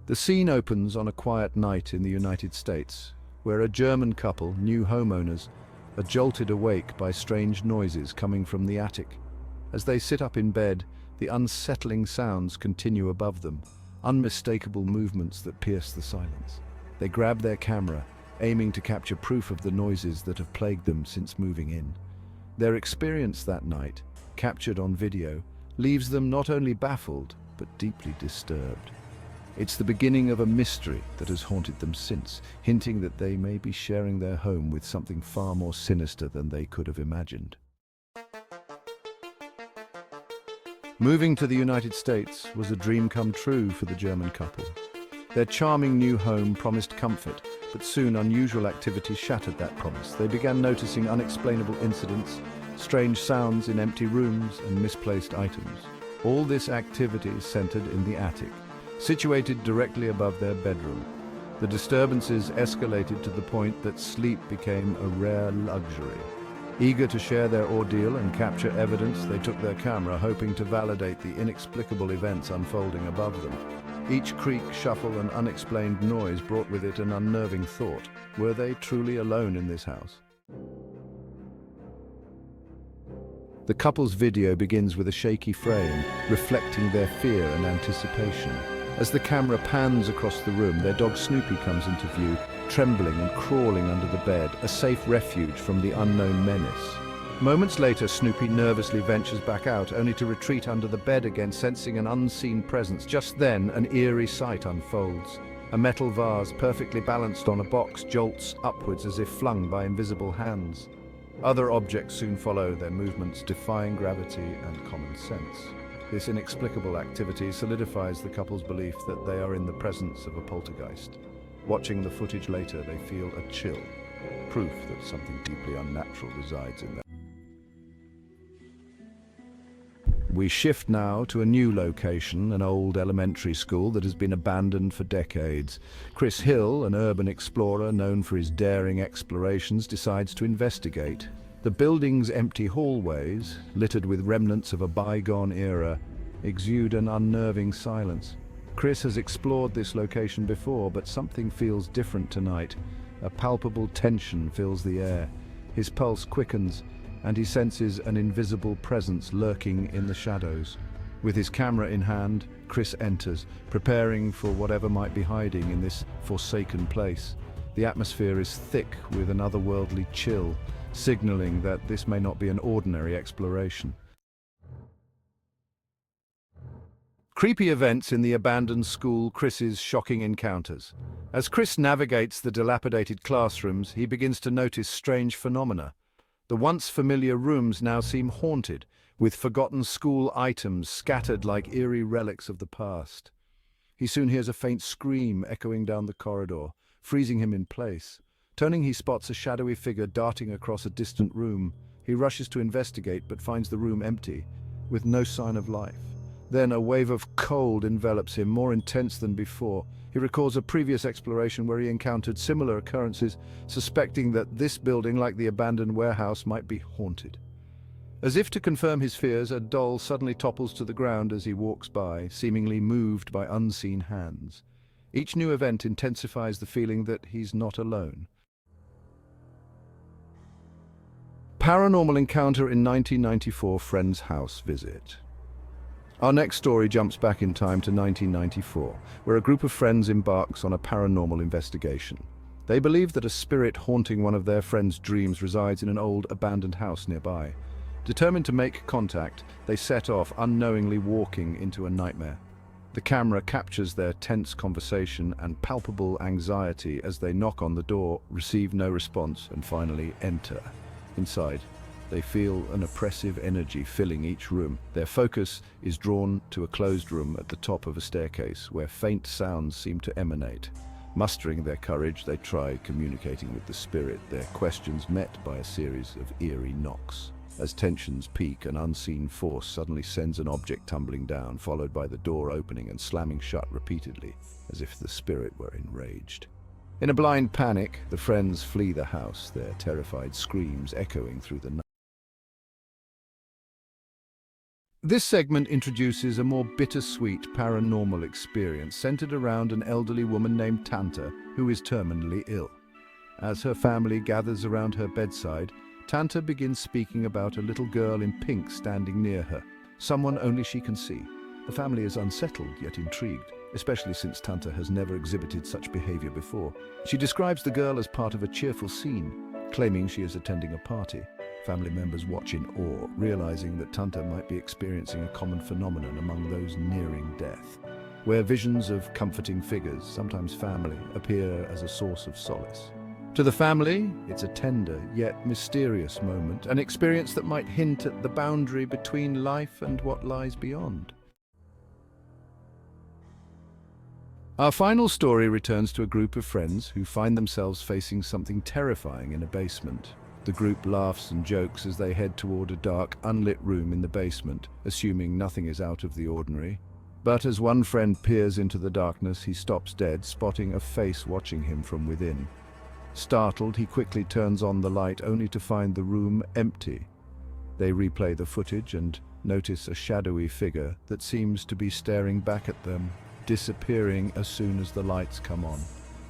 The scene opens on a quiet night in the United States, where a German couple, new homeowners, are jolted awake by strange noises coming from the attic. As they sit up in bed, the unsettling sounds continue above them, unmistakable movements that pierce the silence. They grab their camera, aiming to capture proof of the noises that have plagued them since moving in. Their experience that night, captured on video, leaves them not only baffled, but deeply disturbed. It's the beginning of a mystery that has haunted them since, hinting that they may be sharing their home with something far more sinister than they could have imagined. Moving to the United States was a dream come true for the German couple. Their charming new home promised comfort, but soon unusual activity shattered that promise. They began noticing unexplainable incidents, strange sounds in empty rooms, and misplaced items. All this activity centered in the attic, situated directly above their bedroom. The disturbances escalated to the point that sleep became a rare luxury. Eager to share their ordeal and capture evidence, they took their camera, hoping to validate the inexplicable events unfolding above them. Each creak, shuffle, and unexplained noise brought with it an unnerving thought. Were they truly alone in this house? The couple's video begins with a shaky frame, reflecting their fear and anticipation. As the camera pans across the room, their dog Snoopy comes into view, trembling and crawling under the bed, a safe refuge from the unknown menace. Moments later, Snoopy nervously ventures back out, only to retreat under the bed again, sensing an unseen presence. Just then, an eerie sight unfolds. A metal vase, perfectly balanced on a box, jolts upwards as if flung by invisible hands. Other objects soon follow, their movements defying gravity and common sense. This inexplicable activity solidifies the couple's belief that they are in the presence of a poltergeist. Watching the footage later, they feel a chill, proof that something deeply unnatural resides in them. We shift now to a new location, an old elementary school that has been abandoned for decades. Chris Hill, an urban explorer known for his daring explorations, decides to investigate. The building's empty hallways, littered with remnants of a bygone era, exude an unnerving silence. Chris has explored this location before, but something feels different tonight. A palpable tension fills the air. His pulse quickens, and he senses an invisible presence lurking in the shadows. With his camera in hand, Chris enters, preparing for whatever might be hiding in this forsaken place. The atmosphere is thick with an otherworldly chill, signaling that this may not be an ordinary exploration. Creepy events in the abandoned school, Chris's shocking encounters. As Chris navigates the dilapidated classrooms, he begins to notice strange phenomena. The once familiar rooms now seem haunted, with forgotten school items scattered like eerie relics of the past. He soon hears a faint scream echoing down the corridor, freezing him in place. Turning, he spots a shadowy figure darting across a distant room. He rushes to investigate, but finds the room empty, with no sign of life. Then a wave of cold envelops him, more intense than before. He recalls a previous exploration where he encountered similar occurrences, suspecting that this building, like the abandoned warehouse, might be haunted. As if to confirm his fears, a doll suddenly topples to the ground as he walks by, seemingly moved by unseen hands. Each new event intensifies the feeling that he's not alone. Paranormal encounter in 1994 friend's house visit. Our next story jumps back in time to 1994, where a group of friends embarks on a paranormal investigation. They believe that a spirit haunting one of their friends' dreams resides in an old abandoned house nearby. Determined to make contact, they set off, unknowingly walking into a nightmare. The camera captures their tense conversation and palpable anxiety as they knock on the door, receive no response, and finally enter. Inside, they feel an oppressive energy filling each room. Their focus is drawn to a closed room at the top of a staircase where faint sounds seem to emanate. Mustering their courage, they try communicating with the spirit, their questions met by a series of eerie knocks. As tensions peak, an unseen force suddenly sends an object tumbling down, followed by the door opening and slamming shut repeatedly, as if the spirit were enraged. In a blind panic, the friends flee the house, their terrified screams echoing through the night. This segment introduces a more bittersweet paranormal experience centered around an elderly woman named Tanta, who is terminally ill. As her family gathers around her bedside, Tanta begins speaking about a little girl in pink standing near her, someone only she can see. The family is unsettled yet intrigued, especially since Tanta has never exhibited such behavior before. She describes the girl as part of a cheerful scene, claiming she is attending a party. Family members watch in awe, realizing that Tanta might be experiencing a common phenomenon among those nearing death, where visions of comforting figures, sometimes family, appear as a source of solace. To the family, it's a tender yet mysterious moment, an experience that might hint at the boundary between life and what lies beyond. Our final story returns to a group of friends who find themselves facing something terrifying in a basement. The group laughs and jokes as they head toward a dark, unlit room in the basement, assuming nothing is out of the ordinary. But as one friend peers into the darkness, he stops dead, spotting a face watching him from within. Startled, he quickly turns on the light, only to find the room empty. They replay the footage and notice a shadowy figure that seems to be staring back at them, disappearing as soon as the lights come on.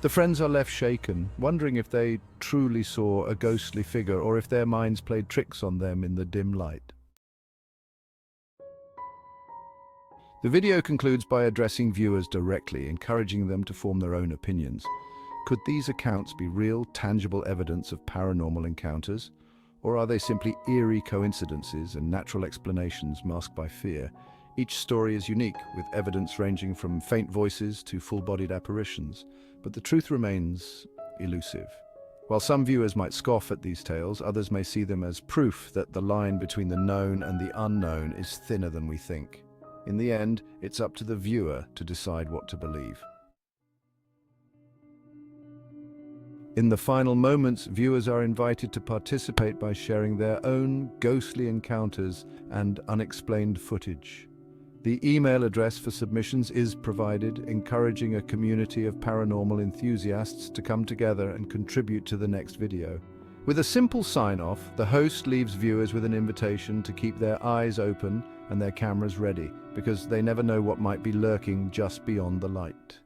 The friends are left shaken, wondering if they truly saw a ghostly figure or if their minds played tricks on them in the dim light. The video concludes by addressing viewers directly, encouraging them to form their own opinions. Could these accounts be real, tangible evidence of paranormal encounters? Or are they simply eerie coincidences and natural explanations masked by fear? Each story is unique, with evidence ranging from faint voices to full-bodied apparitions, but the truth remains elusive. While some viewers might scoff at these tales, others may see them as proof that the line between the known and the unknown is thinner than we think. In the end, it's up to the viewer to decide what to believe. In the final moments, viewers are invited to participate by sharing their own ghostly encounters and unexplained footage. The email address for submissions is provided, encouraging a community of paranormal enthusiasts to come together and contribute to the next video. With a simple sign-off, the host leaves viewers with an invitation to keep their eyes open and their cameras ready, because they never know what might be lurking just beyond the light.